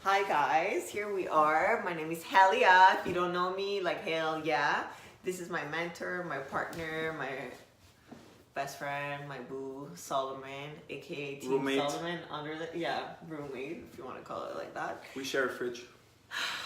Hi guys, here we are. My name is Helia. If you don't know me, like hell yeah. This is my mentor, my partner, my best friend, my boo, Solomon, aka Team Roommate. Solomon, roommate, if you want to call it like that. We share a fridge.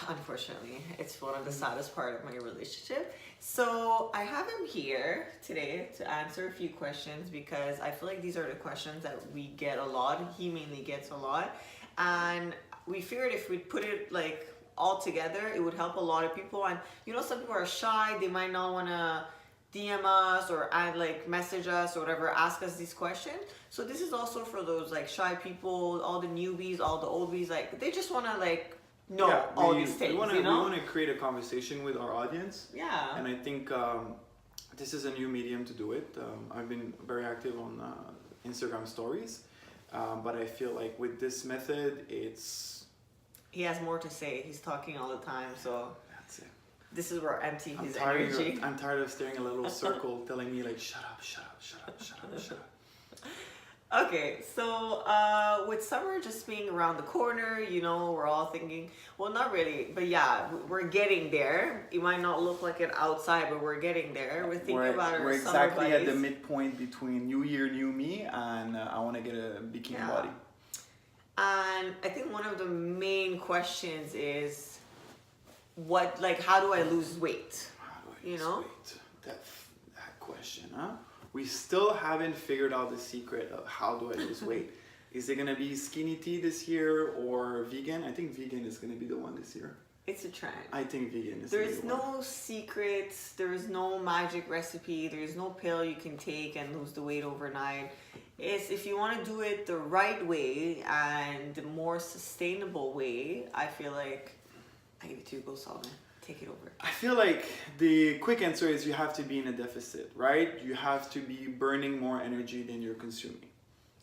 Unfortunately, it's one of the saddest part of my relationship. So I have him here today to answer a few questions because I feel like these are the questions that we get a lot. He mainly gets a lot. And we figured if we put it like all together, it would help a lot of people. And you know, some people are shy, they might not want to DM us or add like message us or whatever, ask us these questions. So this is also for those like shy people, all the newbies, all the oldies, like they just want to like know all these things. We want you know? to create a conversation with our audience. Yeah. And I think this is a new medium to do it. I've been very active on Instagram stories, but I feel like with this method, He has more to say. He's talking all the time, so that's it. this is where empty his energy. I'm tired of staring at a little circle telling me like, shut up, shut up, shut up, shut up, shut up. Okay, so with summer just being around the corner, you know, we're all thinking, well, not really, but yeah, we're getting there. It might not look like it outside, but we're getting there. We're thinking about our We're summer exactly at the buddies. midpoint between New Year, New Me, and I want to get a bikini body. And I think one of the main questions is, how do I lose weight? How do I You lose know? weight? That question, huh? We still haven't figured out the secret of how do I lose weight. Is it gonna be skinny tea this year or vegan? I think vegan is gonna be the one this year. It's a trend. I think vegan is There's the one. no secrets, there's no magic recipe, there's no pill you can take and lose the weight overnight. It's if you want to do it the right way and the more sustainable way, I feel like I give it to you, go Solomon. Take it over. I feel like the quick answer is you have to be in a deficit, right? You have to be burning more energy than you're consuming.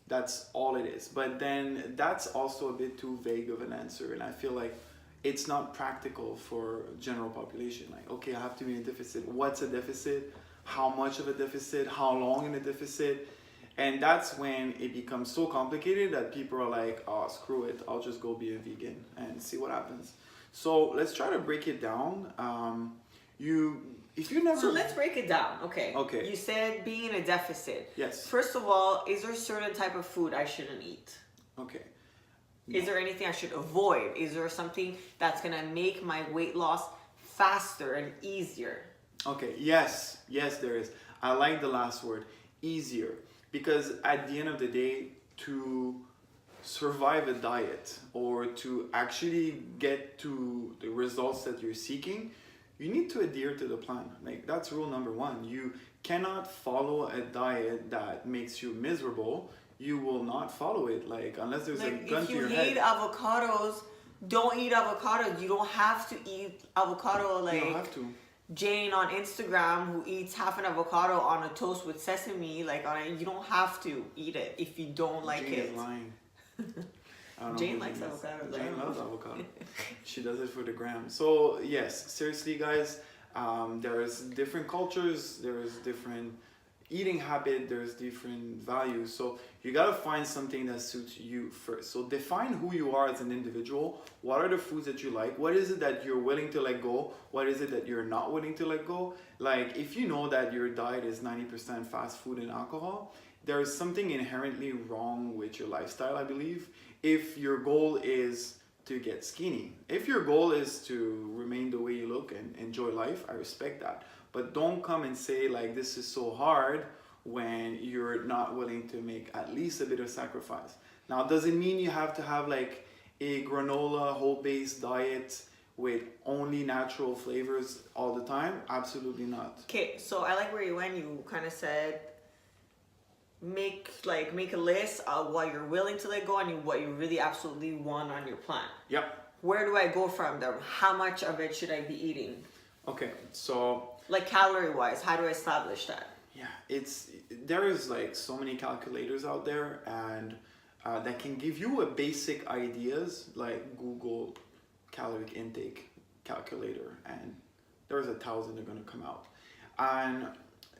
That's all it is. But then that's also a bit too vague of an answer. And I feel like it's not practical for general population. Like, okay, I have to be in a deficit. What's a deficit? How much of a deficit? How long in a deficit? And that's when it becomes so complicated that people are like, oh, screw it. I'll just go be a vegan and see what happens. So let's try to break it down. So let's break it down. Okay. Okay. You said being in a deficit. Yes. First of all, is there a certain type of food I shouldn't eat? Okay. Is there anything I should avoid? Is there something that's gonna make my weight loss faster and easier? Okay, yes, there is. I like the last word, easier. Because at the end of the day, to survive a diet or to actually get to the results that you're seeking, you need to adhere to the plan. Like, that's rule number one. You cannot follow a diet that makes you miserable. You will not follow it, like, unless there's a gun to your head. If you hate avocados, don't eat avocados. You don't have to eat avocado like You don't have to. Jane on Instagram who eats half an avocado on a toast with sesame, like on it. You don't have to eat it if you don't like Jane it. is lying. I don't know Jane who likes is. avocado. Jane loves avocado. She does it for the gram. So yes, seriously guys, there's different cultures, there's different eating habit, there's different values. So you gotta find something that suits you first. So define who you are as an individual. What are the foods that you like? What is it that you're willing to let go? What is it that you're not willing to let go? Like, if you know that your diet is 90% fast food and alcohol, there's something inherently wrong with your lifestyle, I believe. If your goal is to get skinny, if your goal is to remain the way you look and enjoy life, I respect that. But don't come and say like this is so hard when you're not willing to make at least a bit of sacrifice. Now, does it mean you have to have like a granola whole-based diet with only natural flavors all the time? Absolutely not. Okay, so I like where you went. You kind of said make a list of what you're willing to let go and what you really absolutely want on your plan. Yep. Where do I go from there? How much of it should I be eating? Okay, so like calorie wise, how do I establish that? yeah, there is like so many calculators out there, and that can give you a basic ideas, like Google caloric intake calculator, and there's 1,000 that are going to come out. And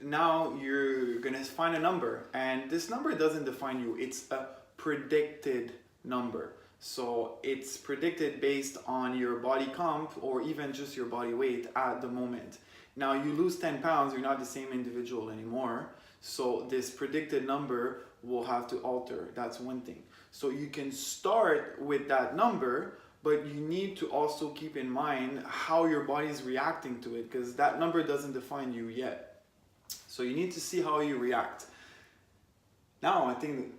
now you're going to find a number, and this number doesn't define you. It's a predicted number. So it's predicted based on your body comp or even just your body weight at the moment. Now you lose 10 pounds, you're not the same individual anymore. So this predicted number will have to alter. That's one thing. So you can start with that number, but you need to also keep in mind how your body is reacting to it, because that number doesn't define you yet. So you need to see how you react. Now I think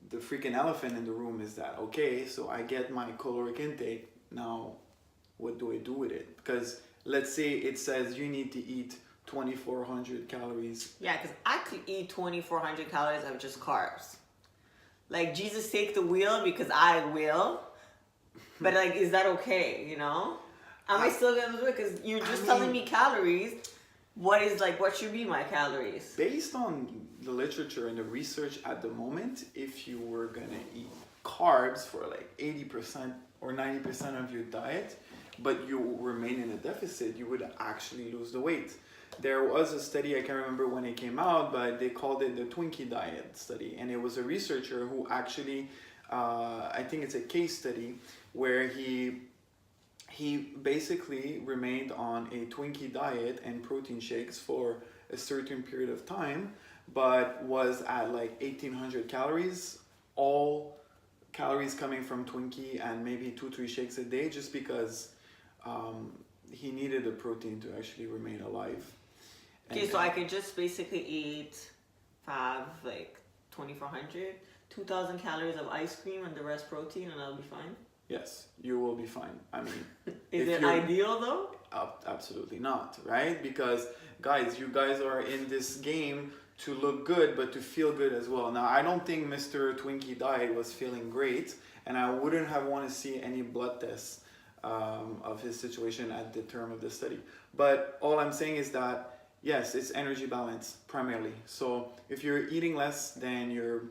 the freaking elephant in the room is that, okay, so I get my caloric intake. Now what do I do with it? Because let's say it says you need to eat 2,400 calories. Yeah, because I could eat 2,400 calories of just carbs. Like, Jesus, take the wheel because I will. But, like, is that okay, you know? Am I still going to do it? Because you're just telling me calories. What should be my calories? Based on the literature and the research at the moment, if you were going to eat carbs for like 80% or 90% of your diet, but you remain in a deficit, you would actually lose the weight. There was a study, I can't remember when it came out, but they called it the Twinkie diet study. And it was a researcher who actually, I think it's a case study, where he basically remained on a Twinkie diet and protein shakes for a certain period of time, but was at like 1,800 calories, all calories coming from Twinkie and maybe 2-3 shakes a day, just because he needed the protein to actually remain alive. Okay, so I could just basically eat 2,400, 2,000 calories of ice cream and the rest protein, and I'll be fine? Yes, you will be fine. I mean, is it ideal though? Absolutely not, right? Because guys, you guys are in this game to look good, but to feel good as well. Now, I don't think Mr. Twinkie diet was feeling great, and I wouldn't have want to see any blood tests of his situation at the term of the study. But all I'm saying is that, yes, it's energy balance primarily. So if you're eating less than you're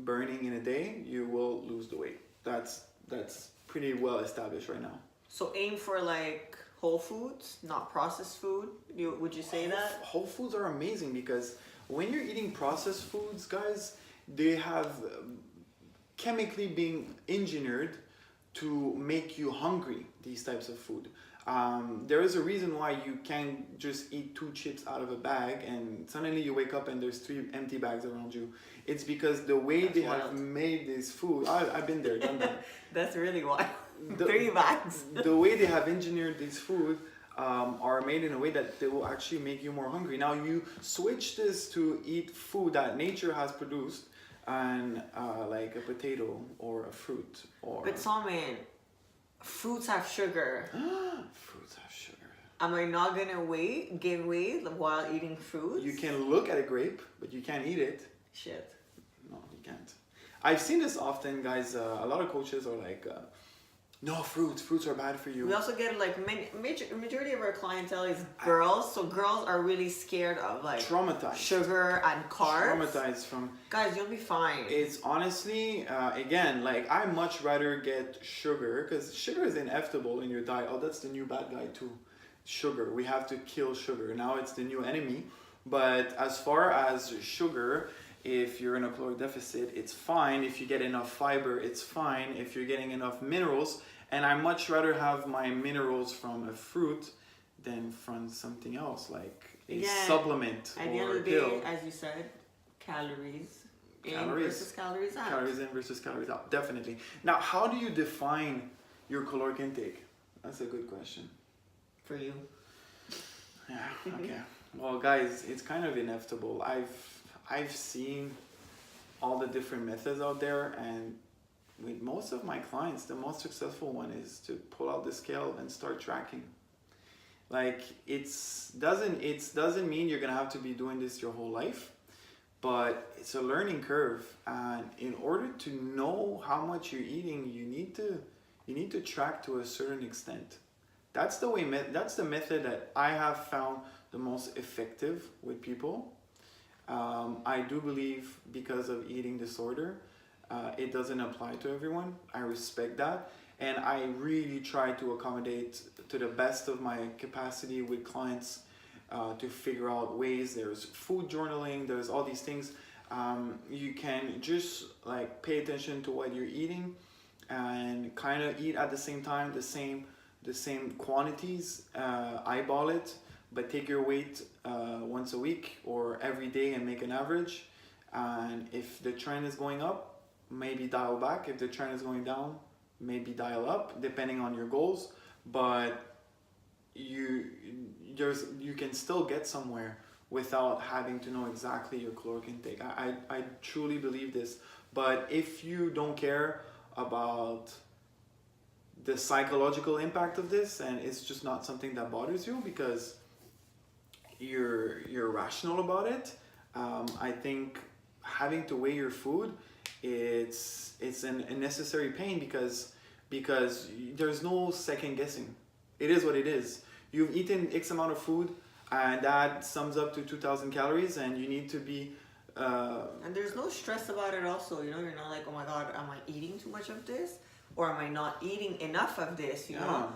burning in a day, you will lose the weight. That's pretty well established right now. So aim for like whole foods, not processed food. Would you say that? Whole foods are amazing, because when you're eating processed foods, guys, they have chemically being engineered to make you hungry, these types of food. There is a reason why you can't just eat 2 chips out of a bag and suddenly you wake up and there's 3 empty bags around you. It's because the way they have made this food, I've been there, done that. That's really wild. 3 bags. The way they have engineered this food are made in a way that they will actually make you more hungry. Now you switch this to eat food that nature has produced, and like a potato or a fruit or... But Salman, fruits have sugar. Fruits have sugar. Am I not gonna gain weight while eating fruits? You can look at a grape, but you can't eat it. Shit. No, you can't. I've seen this often, guys. A lot of coaches are like, no, fruits are bad for you. We also get like majority of our clientele is girls, so girls are really scared of like traumatized sugar and carbs. Traumatized from... Guys, you'll be fine. It's honestly, again, like I much rather get sugar, because sugar is inevitable in your diet. Oh, that's the new bad guy too. Sugar. We have to kill sugar. Now it's the new enemy. But as far as sugar, if you're in a caloric deficit, it's fine. If you get enough fiber, it's fine. If you're getting enough minerals, and I much rather have my minerals from a fruit than from something else, like a supplement at the end or of the a pill. day, as you said, calories in versus calories out. Calories in versus calories out, definitely. Now, how do you define your caloric intake? That's a good question. For you. Yeah, okay. Well, guys, it's kind of inevitable. I've seen all the different methods out there, and with most of my clients, the most successful one is to pull out the scale and start tracking. Like it doesn't mean you're gonna have to be doing this your whole life, but it's a learning curve. And in order to know how much you're eating, you need to track to a certain extent. That's the method that I have found the most effective with people. I do believe, because of eating disorder, it doesn't apply to everyone. I respect that, and I really try to accommodate to the best of my capacity with clients to figure out ways. There's food journaling, there's all these things. You can just like pay attention to what you're eating and kind of eat at the same time, the same quantities, eyeball it, but take your weight once a week or every day and make an average. And if the trend is going up, maybe dial back. If the trend is going down, maybe dial up, depending on your goals. But you can still get somewhere without having to know exactly your caloric intake. I truly believe this. But if you don't care about the psychological impact of this, and it's just not something that bothers you because you're rational about it, I think having to weigh your food, it's a necessary pain because there's no second guessing. It is what it is. You've eaten X amount of food, and that sums up to 2,000 calories, and you need to be. And there's no stress about it. Also, you're not like, oh my God, am I eating too much of this, or am I not eating enough of this? You know.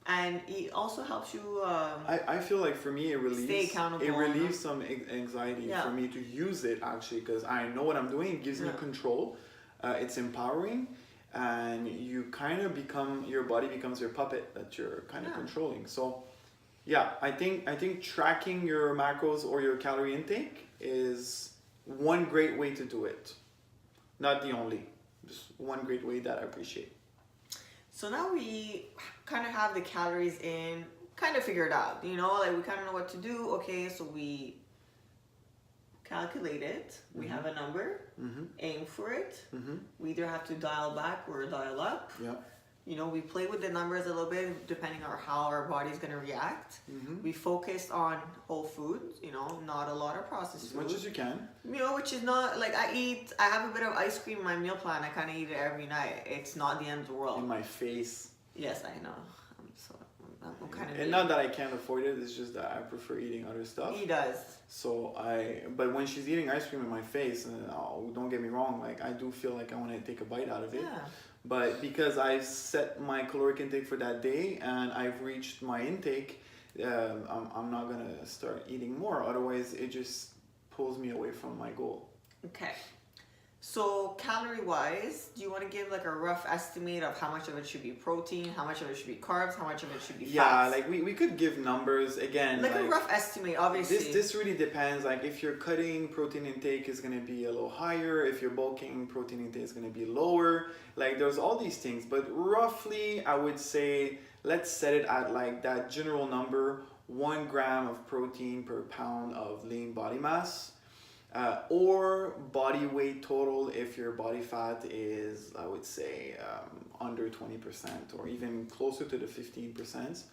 And it also helps you. I feel like for me, stay accountable. It relieves some anxiety for me to use it actually because I know what I'm doing. It gives me control. It's empowering, and you kind of your body becomes your puppet that you're kind of controlling. So, yeah, I think tracking your macros or your calorie intake is one great way to do it. Not the only, just one great way that I appreciate. So now we kind of have the calories in, kind of figured out, like we kind of know what to do. Okay, so we calculate it. We have a number, aim for it. We either have to dial back or dial up. Yeah. We play with the numbers a little bit depending on how our body's going to react. We focus on whole foods, not a lot of processed food. As much as you can. Which is not, like I have a bit of ice cream in my meal plan. I kind of eat it every night. It's not the end of the world. In my face. Yes, I know. I'm kind of... And not that I can't afford it, it's just that I prefer eating other stuff. He does. But when she's eating ice cream in my face, and don't get me wrong, like I do feel like I want to take a bite out of it. Yeah. But because I've set my caloric intake for that day and I've reached my intake, I'm not going to start eating more. Otherwise, it just pulls me away from my goal. Okay. So calorie-wise, do you want to give like a rough estimate of how much of it should be protein, how much of it should be carbs, how much of it should be fats? Yeah, like we could give numbers again. Like a rough estimate, obviously. This really depends. Like if you're cutting, protein intake is going to be a little higher. If you're bulking, protein intake is going to be lower. Like there's all these things. But roughly, I would say, let's set it at like that general number, 1 gram of protein per pound of lean body mass. Or body weight total if your body fat is, I would say, under 20% or even closer to the 15%.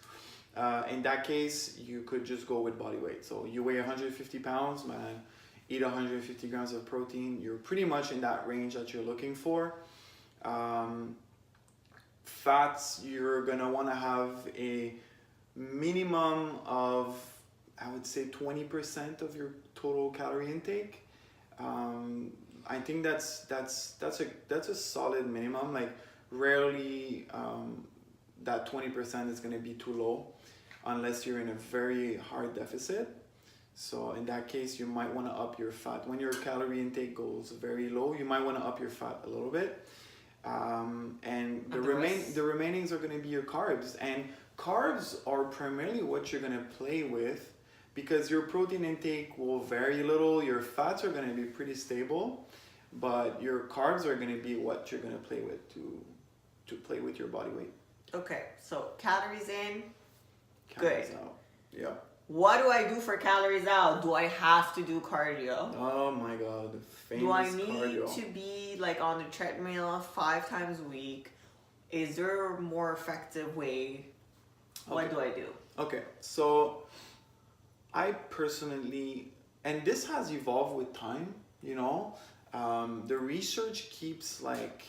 In that case, you could just go with body weight. So you weigh 150 pounds, man, eat 150 grams of protein. You're pretty much in that range that you're looking for. Fats, you're going to want to have a minimum of, I would say, 20% of your total calorie intake. I think that's a solid minimum. Like rarely that 20% is going to be too low unless you're in a very hard deficit. So in that case, you might want to up your fat. When your calorie intake goes very low, you might want to up your fat a little bit. And the remainings are going to be your carbs. And carbs are primarily what you're going to play with because your protein intake will vary a little. Your fats are going to be pretty stable, but your carbs are going to be what you're going to play with to play with your body weight. Okay, so calories in, calories out. Yeah. What do I do for calories out? Do I have to do cardio? Oh my God, the famous cardio. Do I need cardio. to be like on the treadmill 5 times a week? Is there a more effective way? What do I do? Okay, so I personally, and this has evolved with time, the research keeps like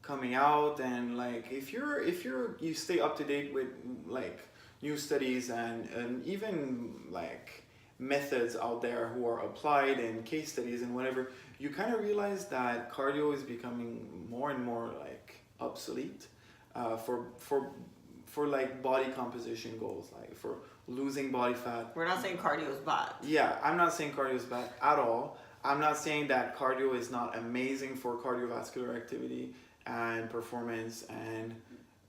coming out, and like if you stay up to date with like new studies and even like methods out there who are applied and case studies and whatever, you kind of realize that cardio is becoming more and more like obsolete for like body composition goals, like for losing body fat. We're not saying cardio is bad. Yeah, I'm not saying cardio is bad at all. I'm not saying that cardio is not amazing for cardiovascular activity and performance, and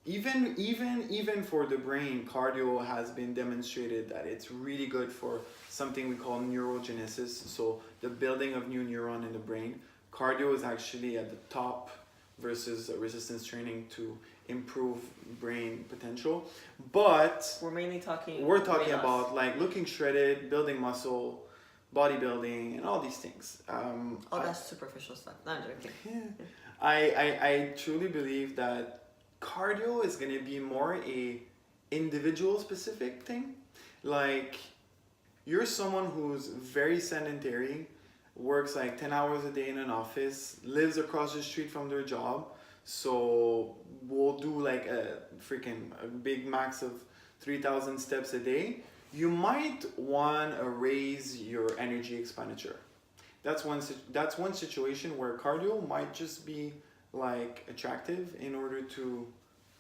even for the brain, cardio has been demonstrated that it's really good for something we call neurogenesis, so the building of new neuron in the brain. Cardio is actually at the top versus resistance training to improve brain potential. But we're talking about like looking shredded, building muscle, bodybuilding, and all these things. That's superficial stuff. No, I'm joking. I truly believe that cardio is going to be more a individual specific thing. Like, you're someone who's very sedentary, works like 10 hours a day in an office, lives across the street from their job, so we'll do like a big max of 3,000 steps a day. You might want to raise your energy expenditure. That's one situation where cardio might just be like attractive in order to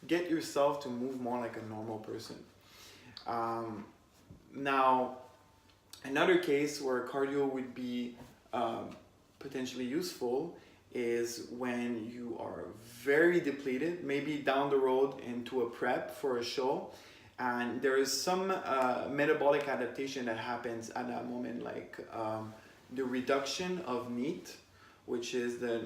get yourself to move more like a normal person. Now, another case where cardio would be potentially useful is when you are very depleted, maybe down the road into a prep for a show, and there is some metabolic adaptation that happens at that moment, like the reduction of NEAT, which is the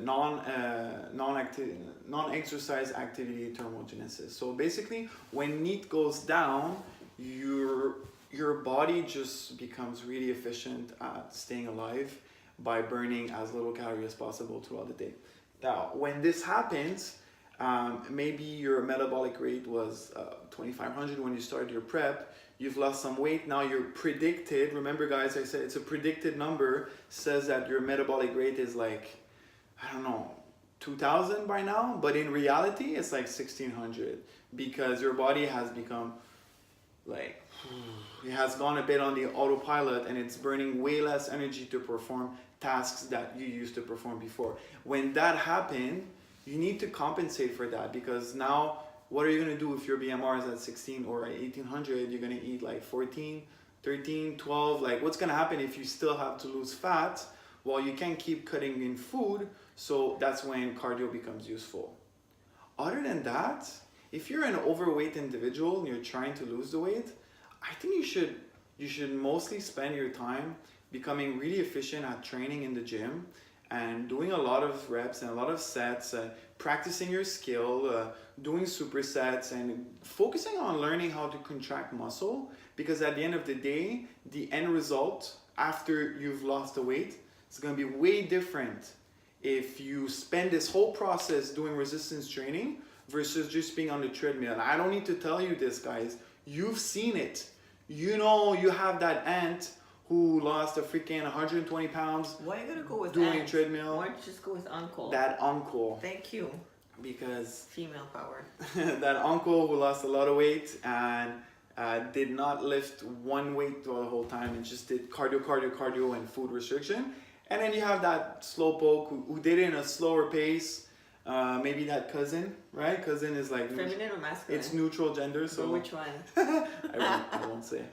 non-exercise activity thermogenesis. So basically, when NEAT goes down, your body just becomes really efficient at staying alive by burning as little calories as possible throughout the day. Now, when this happens, maybe your metabolic rate was 2,500 when you started your prep. You've lost some weight. Now you're predicted. Remember, guys, I said it's a predicted number. Says that your metabolic rate is like, I don't know, 2,000 by now. But in reality, it's like 1,600 because your body has become like, it has gone a bit on the autopilot and it's burning way less energy to perform tasks that you used to perform before. When that happened, you need to compensate for that, because now what are you going to do if your BMR is at 16 or at 1,800? You're going to eat like 14, 13, 12. Like, what's going to happen if you still have to lose fat? Well, you can't keep cutting in food, so that's when cardio becomes useful. Other than that, if you're an overweight individual and you're trying to lose the weight, I think you should mostly spend your time becoming really efficient at training in the gym and doing a lot of reps and a lot of sets, practicing your skill, doing supersets, and focusing on learning how to contract muscle, because at the end of the day, the end result after you've lost the weight is going to be way different if you spend this whole process doing resistance training versus just being on the treadmill. I don't need to tell you this, guys. You've seen it. You know, you have that aunt who lost a freaking 120 pounds. Why are you gonna go with doing aunt? treadmill? Why don't you just go with uncle? That uncle. Thank you. Because female power. That uncle who lost a lot of weight and did not lift one weight the whole time and just did cardio and food restriction. And then you have that slowpoke who did it in a slower pace. Maybe that cousin, right? Cousin is like feminine or masculine? It's neutral gender, so which one? I won't say.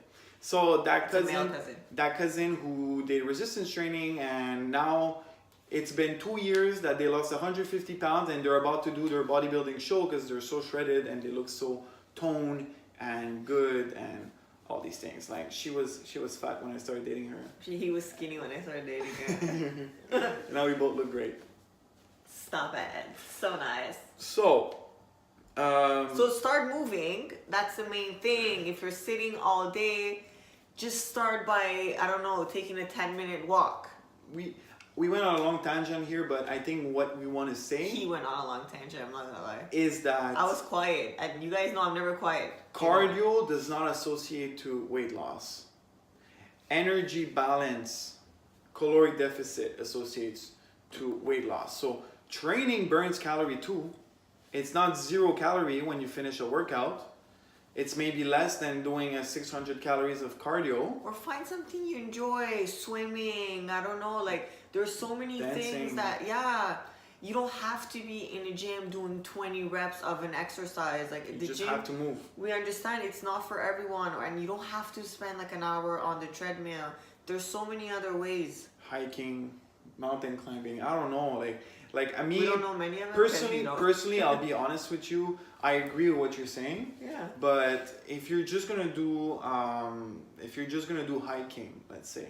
So that cousin who did resistance training, and now it's been 2 years that they lost 150 pounds and they're about to do their bodybuilding show because they're so shredded and they look so toned and good and all these things. Like, she was fat when I started dating her. He was skinny when I started dating her. Now we both look great. Stop it. So nice. So start moving. That's the main thing. If you're sitting all day, just start by, I don't know, taking a 10-minute walk. We went on a long tangent here, but I think what we want to say... He went on a long tangent, I'm not gonna lie. ...is that... I was quiet. And you guys know I'm never quiet. Cardio does not associate to weight loss. Energy balance, caloric deficit associates to weight loss. So training burns calorie too. It's not 0 calorie when you finish a workout. It's maybe less than doing a 600 calories of cardio. Or find something you enjoy, swimming, I don't know, like there's so many things that, you don't have to be in a gym doing 20 reps of an exercise. Like you just have to move. We understand it's not for everyone, and you don't have to spend like an hour on the treadmill. There's so many other ways. Hiking, mountain climbing. I don't know, like I mean, We don't know many of them. 'cause we don't. personally, I'll be honest with you. I agree with what you're saying. Yeah. But if you're just gonna do hiking, let's say,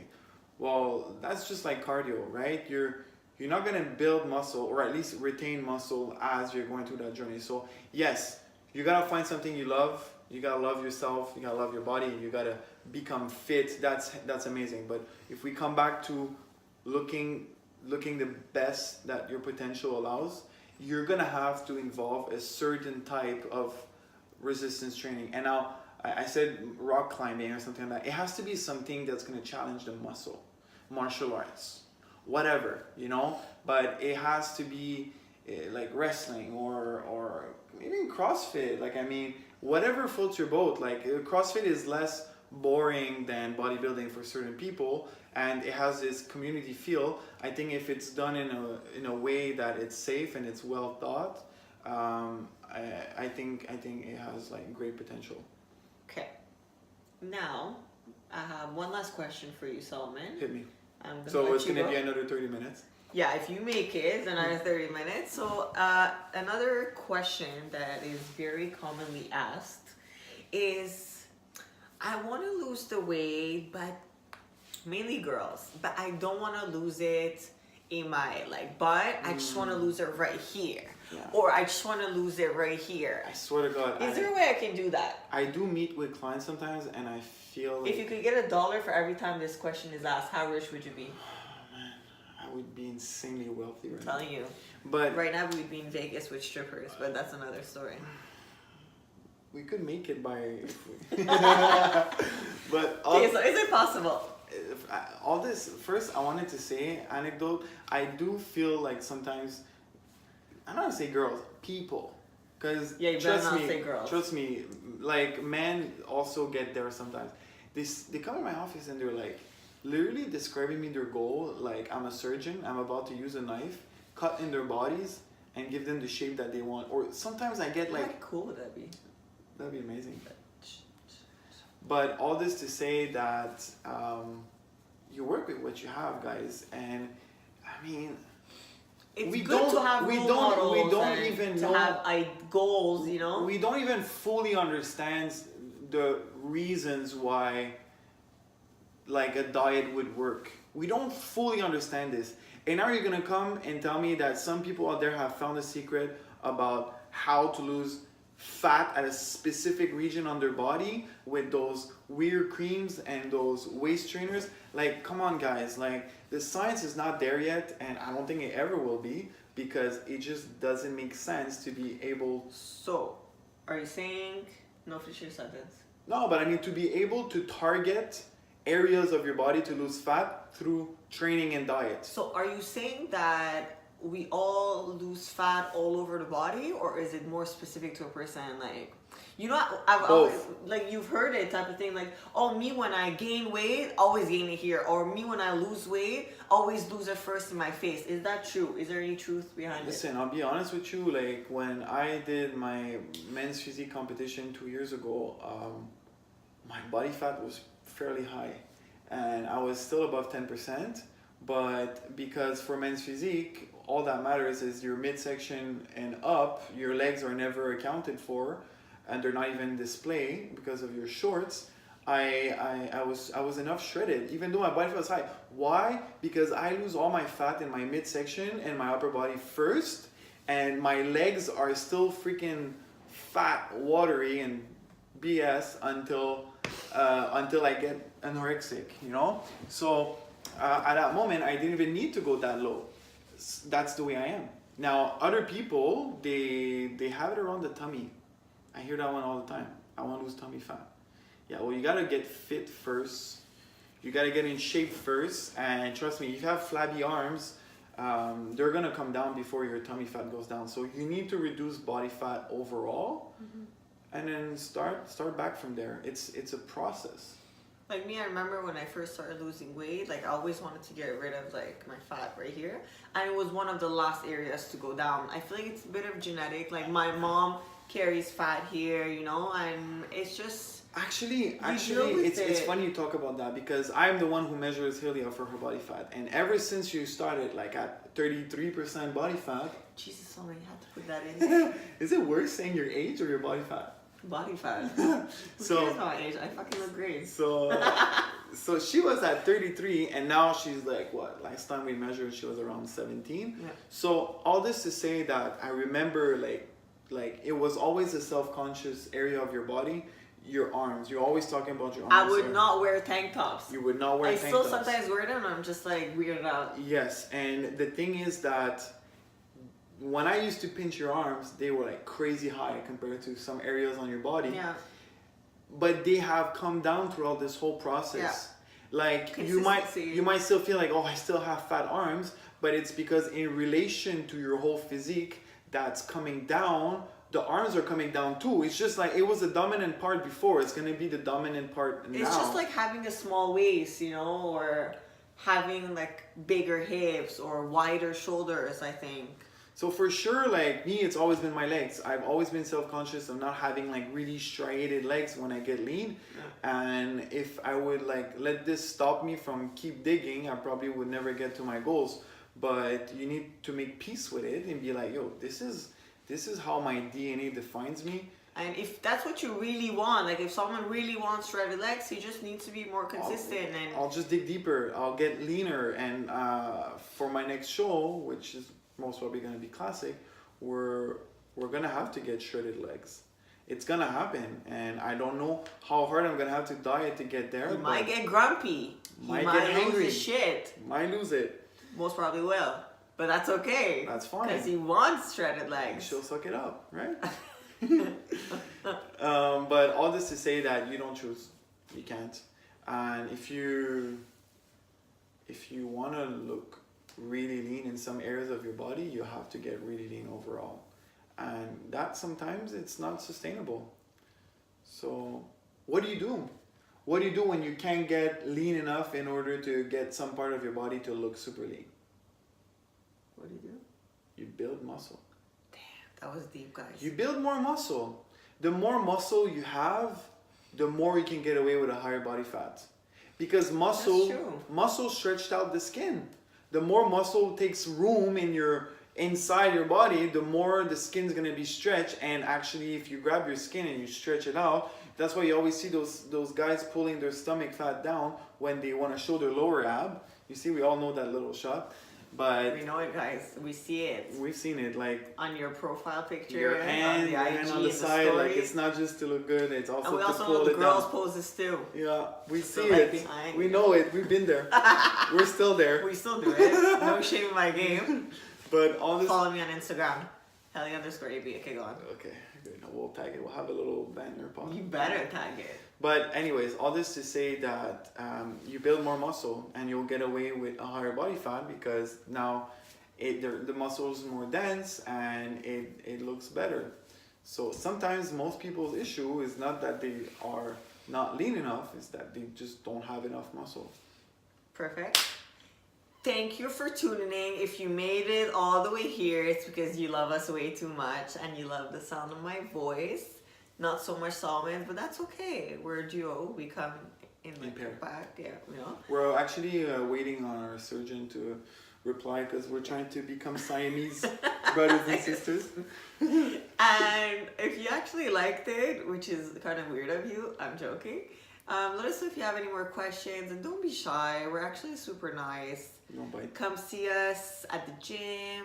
well, that's just like cardio, right? You're not gonna build muscle or at least retain muscle as you're going through that journey. So yes, you gotta find something you love. You gotta love yourself. You gotta love your body. You gotta become fit. That's amazing. But if we come back to looking the best that your potential allows, you're gonna have to involve a certain type of resistance training. And now I said rock climbing or something like that. It has to be something that's gonna challenge the muscle, martial arts, whatever, But it has to be like wrestling or even CrossFit. Like I mean, whatever floats your boat. Like CrossFit is less boring than bodybuilding for certain people, and it has this community feel. I think if it's done in a way that it's safe and it's well thought, I think it has like great potential. Okay. Now, I have one last question for you, Solomon. Hit me. I'm gonna So let it's you gonna go. be another 30 minutes. Yeah, if you make it, it's another 30 minutes. So another question that is very commonly asked is, I want to lose the weight, but mainly girls, but I don't want to lose it in my butt. I just want to lose it right here. Yeah. Or I just want to lose it right here. I swear to God. Is there a way I can do that? I do meet with clients sometimes, and I feel like, If you could get $1 for every time this question is asked, how rich would you be? oh man, I would be insanely wealthy right I'm now. telling you. But Right now we'd be in Vegas with strippers, but that's another story. we could make it by. But Okay, so is it possible? all this first, I wanted to say anecdote. I do feel like sometimes, I don't want to say girls, people, because Yeah, you better not say girls. Trust me, like men also get there sometimes. They come in my office and they're like, literally describing me their goal. Like I'm a surgeon, I'm about to use a knife, cut in their bodies, and give them the shape that they want. Or sometimes I get like, How cool would that be? that'd be amazing. But all this to say that you work with what you have, guys, and I mean, It's we good don't- to have we role don't- we models don't and even to know- have goals, we don't even fully understand the reasons why like a diet would work. We don't fully understand this. And now you're gonna come and tell me that some people out there have found a secret about how to lose fat at a specific region on their body with those weird creams and those waist trainers. Like, come on guys, like the science is not there yet, and I don't think it ever will be, because it just doesn't make sense to be able. So, are you saying, no, finish your sentence. No, but I mean to be able to target areas of your body to lose fat through training and diet. So are you saying that we all lose fat all over the body, or is it more specific to a person? Like, I've always, like, you've heard it type of thing, like, oh, me when I gain weight, always gain it here, or me when I lose weight, always lose it first in my face. Is that true? Is there any truth behind Listen, I'll be honest with you, like when I did my men's physique competition 2 years ago, my body fat was fairly high and I was still above 10%, but because for men's physique, all that matters is your midsection and up, your legs are never accounted for and they're not even displayed because of your shorts. I was enough shredded, even though my body fat was high. Why? Because I lose all my fat in my midsection and my upper body first, and my legs are still freaking fat, watery, and BS until I get anorexic, So at that moment, I didn't even need to go that low. That's the way I am. Now, other people, they have it around the tummy. I hear that one all the time. I want to lose tummy fat. Yeah, well, you gotta get fit first. You gotta get in shape first, and trust me, if you have flabby arms, they're gonna come down before your tummy fat goes down. So you need to reduce body fat overall, and then start back from there. It's a process. Like me, I remember when I first started losing weight, like I always wanted to get rid of like my fat right here, and it was one of the last areas to go down. I feel like it's a bit of genetic. Like my mom carries fat here, you know, and it's just Actually, deal with it's it. funny you talk about that because I'm the one who measures Helia for her body fat, and ever since you started like at 33% body fat, Jesus, someone had to put that in. is it worse saying your age or your body fat? Body fat. Who So- cares about age? I fucking look great. So she was at 33, and now she's like what? Last time we measured, she was around 17. Yeah. So all this to say that I remember like it was always a self-conscious area of your body. Your arms. You're always talking about your arms. I would not wear tank tops. You would not wear I tank still tops. sometimes wear them and I'm just like weirded out. Yes, and the thing is that when I used to pinch your arms, they were like crazy high compared to some areas on your body. Yeah. But they have come down throughout this whole process. Like you Consistency. might still feel like, oh, I still have fat arms, but it's because in relation to your whole physique that's coming down, the arms are coming down too. It's just like it was the dominant part before. It's gonna be the dominant part now. It's just like having a small waist, you know, or having like bigger hips or wider shoulders, I think. So for sure, like me, it's always been my legs. I've always been self-conscious of not having like really striated legs when I get lean. Yeah. And if I would like let this stop me from keep digging, I probably would never get to my goals. But you need to make peace with it and be like, yo, this is how my DNA defines me. And if that's what you really want, like if someone really wants shredded legs, he just needs to be more consistent. I'll just dig deeper. I'll get leaner. And for my next show, which is most probably going to be classic, we're going to have to get shredded legs. It's going to happen. And I don't know how hard I'm going to have to diet to get there. He might get grumpy. He Might might get lose hangry. his shit. Might lose it. Most probably will. But that's okay. That's fine. Because he wants shredded legs. She'll suck it up, right? But all this to say that you don't choose. You can't. And if you want to look really lean in some areas of your body, you have to get really lean overall. And that sometimes it's not sustainable. So what do you do? What do you do when you can't get lean enough in order to get some part of your body to look super lean? What do you do? You build muscle. That was deep, guys. You build more muscle. The more muscle you have, the more you can get away with a higher body fat. Because muscle stretched out the skin. The more muscle takes room inside your body, the more the skin's gonna be stretched. And actually, if you grab your skin and you stretch it out, that's why you always see those guys pulling their stomach fat down when they want to show their lower ab. You see, we all know that little shot. But we know it, guys. We see it. We've seen it, like on your profile picture, your hand, on the IG, and on the side. stories. Like it's not just to look good; it's also and we to also pull know the it girls' down. poses too. Yeah, we see like it. behind We you. know it. We've been there. We're still there. We still do it. No shame in my game. But all this. Follow me on Instagram. Helly_AB. Okay, go on. Okay, good. No, we'll tag it. We'll have a little banner pop. You better tag it. But anyways, all this to say that you build more muscle and you'll get away with a higher body fat because now the muscle is more dense and it looks better. So sometimes most people's issue is not that they are not lean enough, it's that they just don't have enough muscle. Perfect. Thank you for tuning in. If you made it all the way here, it's because you love us way too much and you love the sound of my voice. Not so much Solomon, but that's okay. We're a duo. We come in the pair. back. Yeah, you know. We're actually waiting on our surgeon to reply because we're trying to become Siamese brothers and sisters. And if you actually liked it, which is kind of weird of you, I'm joking. Let us know if you have any more questions and don't be shy. We're actually super nice. No bite. Come see us at the gym.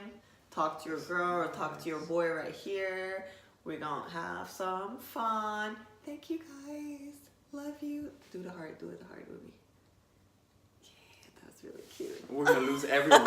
Talk to your girl or talk to your boy right here. We're gonna have some fun. Thank you guys. Love you. Do the heart with me. Yeah, that's really cute. We're gonna lose everyone.